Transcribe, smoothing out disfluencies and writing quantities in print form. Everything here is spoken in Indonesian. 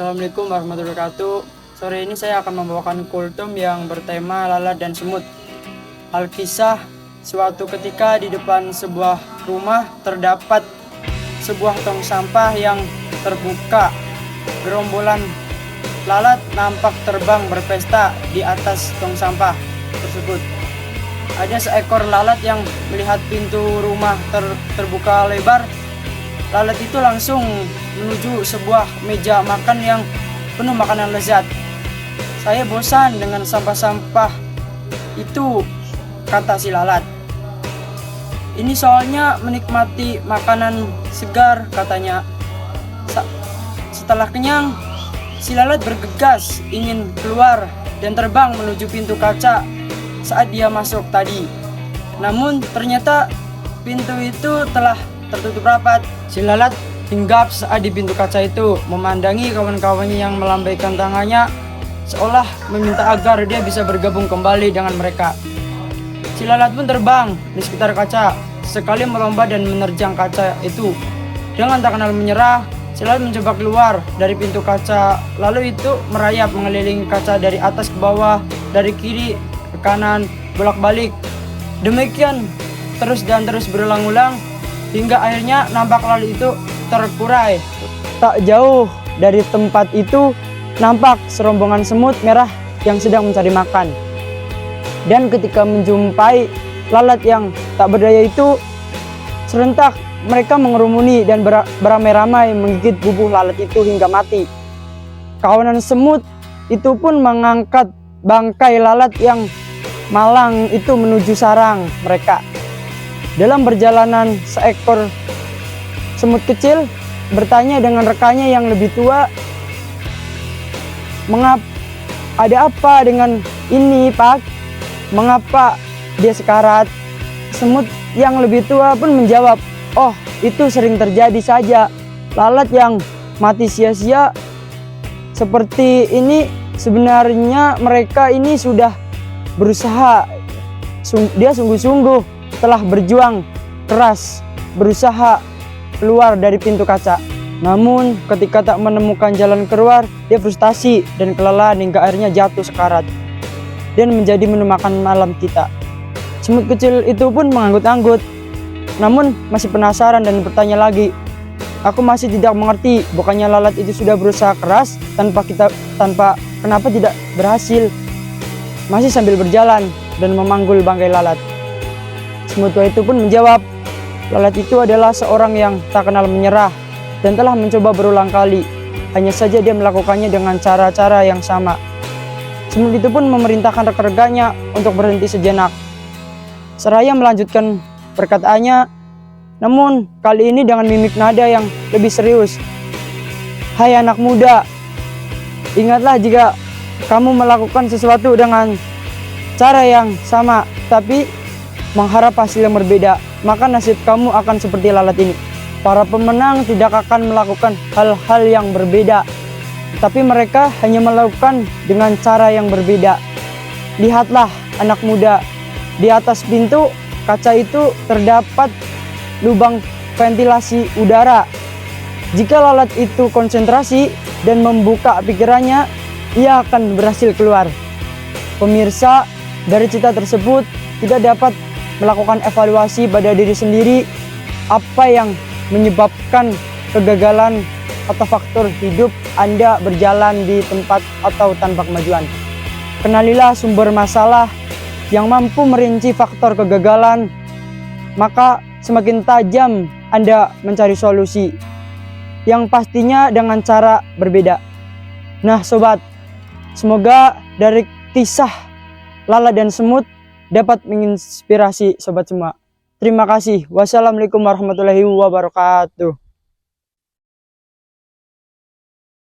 Assalamualaikum warahmatullahi wabarakatuh. Sore ini saya akan membawakan kultum yang bertema lalat dan semut. Alkisah, suatu ketika di depan sebuah rumah terdapat sebuah tong sampah yang terbuka. Gerombolan lalat nampak terbang berpesta di atas tong sampah tersebut. Ada seekor lalat yang melihat pintu rumah terbuka lebar. Lalat itu langsung menuju sebuah meja makan yang penuh makanan lezat. "Saya bosan dengan sampah-sampah itu," kata si lalat. "Ini soalnya menikmati makanan segar," katanya. Setelah kenyang, si lalat bergegas ingin keluar dan terbang menuju pintu kaca saat dia masuk tadi. Namun ternyata pintu itu telah tertutup rapat. Si lalat hinggap saat di pintu kaca itu, memandangi kawan-kawannya yang melambaikan tangannya seolah meminta agar dia bisa bergabung kembali dengan mereka. Si lalat pun terbang di sekitar kaca, sekali melomba dan menerjang kaca itu. Dengan tak kenal menyerah, si lalat mencoba keluar dari pintu kaca, lalu itu merayap mengelilingi kaca dari atas ke bawah, dari kiri ke kanan, bolak-balik. Demikian terus berulang-ulang hingga akhirnya nampak lalat itu terkurai. Tak jauh dari tempat itu nampak serombongan semut merah yang sedang mencari makan. Dan ketika menjumpai lalat yang tak berdaya itu, serentak mereka mengerumuni dan beramai-ramai menggigit tubuh lalat itu hingga mati. Kawanan semut itu pun mengangkat bangkai lalat yang malang itu menuju sarang mereka. Dalam perjalanan, seekor semut kecil bertanya dengan rekannya yang lebih tua, "Ada apa dengan ini, Pak? Mengapa dia sekarat?" Semut yang lebih tua pun menjawab, "Oh, itu sering terjadi saja. Lalat yang mati sia-sia seperti ini sebenarnya mereka ini sudah berusaha. Dia sungguh-sungguh telah berjuang keras berusaha keluar dari pintu kaca. Namun ketika tak menemukan jalan keluar, dia frustasi dan kelelahan hingga akhirnya jatuh sekarat dan menjadi menu makan malam kita." Semut kecil itu pun menganggut-anggut, namun masih penasaran dan bertanya lagi, "Aku masih tidak mengerti, bukannya lalat itu sudah berusaha keras tanpa kenapa tidak berhasil?" Masih sambil berjalan dan memanggul bangkai lalat. Semut tua itu pun menjawab, "Lalat itu adalah seorang yang tak kenal menyerah dan telah mencoba berulang kali. Hanya saja dia melakukannya dengan cara-cara yang sama." Semut itu pun memerintahkan rekan-rekannya untuk berhenti sejenak. Seraya melanjutkan perkataannya, namun kali ini dengan mimik nada yang lebih serius. "Hai anak muda, ingatlah jika kamu melakukan sesuatu dengan cara yang sama, tapi mengharap hasil yang berbeda, maka nasib kamu akan seperti lalat ini. Para pemenang tidak akan melakukan hal-hal yang berbeda, tapi mereka hanya melakukan dengan cara yang berbeda. Lihatlah anak muda, di atas pintu kaca itu terdapat lubang ventilasi udara. Jika lalat itu konsentrasi dan membuka pikirannya, ia akan berhasil keluar." Pemirsa, dari cerita tersebut tidak dapat melakukan evaluasi pada diri sendiri apa yang menyebabkan kegagalan atau faktor hidup Anda berjalan di tempat atau tanpa kemajuan. Kenalilah sumber masalah yang mampu merinci faktor kegagalan, maka semakin tajam Anda mencari solusi yang pastinya dengan cara berbeda. Nah sobat, semoga dari kisah lalat dan semut dapat menginspirasi sobat semua. Terima kasih. Wassalamualaikum warahmatullahi wabarakatuh.